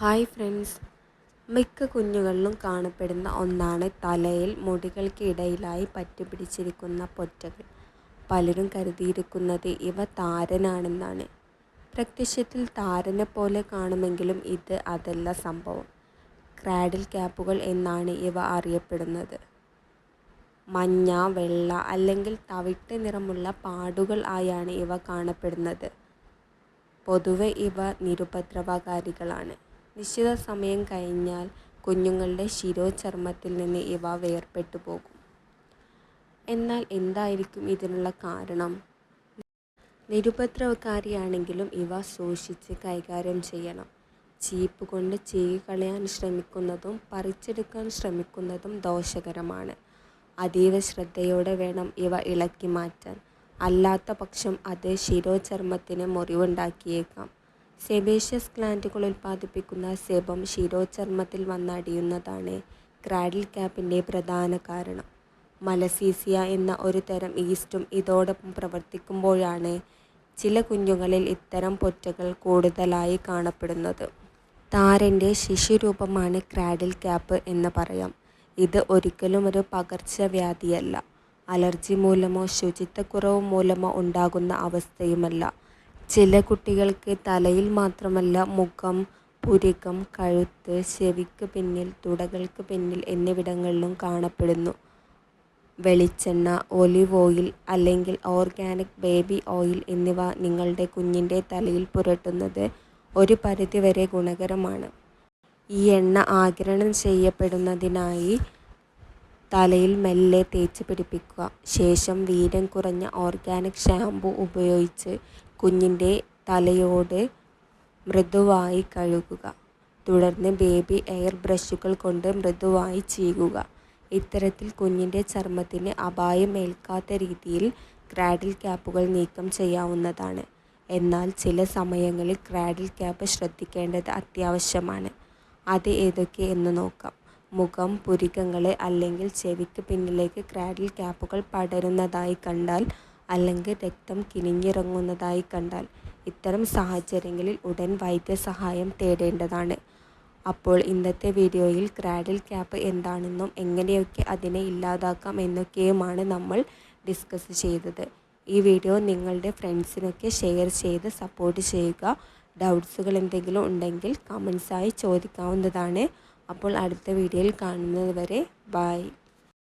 Hi friends, മിക്ക കുഞ്ഞുകളിലും കാണപ്പെടുന്ന ഒന്നാണ് തലയിൽ മുടികൾക്ക് ഇടയിലായി പറ്റിപ്പിടിച്ചിരിക്കുന്ന പൊറ്റകൾ. പലരും കരുതിയിരിക്കുന്നത് ഇവ താരനാണെന്നാണ്. പ്രത്യക്ഷത്തിൽ താരനെ പോലെ കാണുമെങ്കിലും ഇത് അതല്ല സംഭവം. ക്രാഡിൽ ക്യാപ്പുകൾ എന്നാണ് ഇവ അറിയപ്പെടുന്നത്. മഞ്ഞ, വെള്ള അല്ലെങ്കിൽ തവിട്ട് നിറമുള്ള പാടുകൾ ആയാണ് ഇവ കാണപ്പെടുന്നത്. പൊതുവെ ഇവ നിരുപദ്രവകാരികളാണ്. നിശ്ചിത സമയം കഴിഞ്ഞാൽ കുഞ്ഞുങ്ങളുടെ ശിരോചർമ്മത്തിൽ നിന്ന് ഇവ വേർപെട്ടു പോകും. എന്നാൽ എന്തായിരിക്കും ഇതിനുള്ള കാരണം? നിരുപദ്രവകാരിയാണെങ്കിലും ഇവ സൂക്ഷിച്ച് കൈകാര്യം ചെയ്യണം. ചീപ്പ് കൊണ്ട് ചീകിക്കളയാൻ ശ്രമിക്കുന്നതും പറിച്ചെടുക്കാൻ ശ്രമിക്കുന്നതും ദോഷകരമാണ്. അതീവ ശ്രദ്ധയോടെ വേണം ഇവ ഇളക്കി മാറ്റാൻ. അല്ലാത്ത പക്ഷം അത് ശിരോചർമ്മത്തിന് മുറിവുണ്ടാക്കിയേക്കാം. സെബേഷ്യസ് ഗ്ലാൻഡുകൾ ഉൽപ്പാദിപ്പിക്കുന്ന സെബം ശിരോചർമ്മത്തിൽ വന്നടിയുന്നതാണ് ക്രാഡിൽ ക്യാപ്പിൻ്റെ പ്രധാന കാരണം. മലസീസിയ എന്ന ഒരു തരം ഈസ്റ്റും ഇതോടൊപ്പം പ്രവർത്തിക്കുമ്പോഴാണ് ചില കുഞ്ഞുങ്ങളിൽ ഇത്തരം പൊറ്റകൾ കൂടുതലായി കാണപ്പെടുന്നത്. താരൻ്റെ ശിശുരൂപമാണ് ക്രാഡിൽ ക്യാപ്പ് എന്ന് പറയാം. ഇത് ഒരിക്കലും ഒരു പകർച്ചവ്യാധിയല്ല. അലർജി മൂലമോ ശുചിത്വക്കുറവ് മൂലമോ ഉണ്ടാകുന്ന അവസ്ഥയുമല്ല. ചില കുട്ടികൾക്ക് തലയിൽ മാത്രമല്ല മുഖം, പുരികം, കഴുത്ത്, ചെവിക്ക് പിന്നിൽ, തുടകൾക്ക് പിന്നിൽ എന്നിവിടങ്ങളിലും കാണപ്പെടുന്നു. വെളിച്ചെണ്ണ, ഒലിവ് ഓയിൽ അല്ലെങ്കിൽ ഓർഗാനിക് ബേബി ഓയിൽ എന്നിവ നിങ്ങളുടെ കുഞ്ഞിൻ്റെ തലയിൽ പുരട്ടുന്നത് ഒരു പരിധിവരെ ഗുണകരമാണ്. ഈ എണ്ണ ആഗിരണം ചെയ്യപ്പെടുന്നതിനായി തലയിൽ മെല്ലെ തേച്ച് പിടിപ്പിക്കുക. ശേഷം വീര്യം കുറഞ്ഞ ഓർഗാനിക് ഷാംപൂ ഉപയോഗിച്ച് കുഞ്ഞിൻ്റെ തലയോട് മൃദുവായി കഴുകുക. തുടർന്ന് ബേബി എയർ ബ്രഷുകൾ കൊണ്ട് മൃദുവായി ചീകുക. ഇത്തരത്തിൽ കുഞ്ഞിൻ്റെ ചർമ്മത്തിന് അപായം ഏൽക്കാത്ത രീതിയിൽ ക്രാഡിൽ ക്യാപ്പുകൾ നീക്കം ചെയ്യാവുന്നതാണ്. എന്നാൽ ചില സമയങ്ങളിൽ ക്രാഡിൽ ക്യാപ്പ് ശ്രദ്ധിക്കേണ്ടത് അത്യാവശ്യമാണ്. അത് ഏതൊക്കെ എന്ന് നോക്കാം. മുഖം, പുരികങ്ങൾ അല്ലെങ്കിൽ ചെവിക്ക് പിന്നിലേക്ക് ക്രാഡിൽ ക്യാപ്പുകൾ പടരുന്നതായി കണ്ടാൽ അല്ലെങ്കിൽ രക്തം കിനിഞ്ഞിറങ്ങുന്നതായി കണ്ടാൽ ഇത്തരം സാഹചര്യങ്ങളിൽ ഉടൻ വൈദ്യസഹായം തേടേണ്ടതാണ്. അപ്പോൾ ഇന്നത്തെ വീഡിയോയിൽ ക്രാഡിൽ ക്യാപ്പ് എന്താണെന്നും എങ്ങനെയൊക്കെ അതിനെ ഇല്ലാതാക്കാം എന്നൊക്കെയുമാണ് നമ്മൾ ഡിസ്കസ് ചെയ്തത്. ഈ വീഡിയോ നിങ്ങളുടെ ഫ്രണ്ട്സിനൊക്കെ ഷെയർ ചെയ്ത് സപ്പോർട്ട് ചെയ്യുക. ഡൗട്ട്സുകൾ എന്തെങ്കിലും ഉണ്ടെങ്കിൽ കമൻസായി ചോദിക്കാവുന്നതാണ്. അപ്പോൾ അടുത്ത വീഡിയോയിൽ കാണുന്നത് വരെ ബൈ.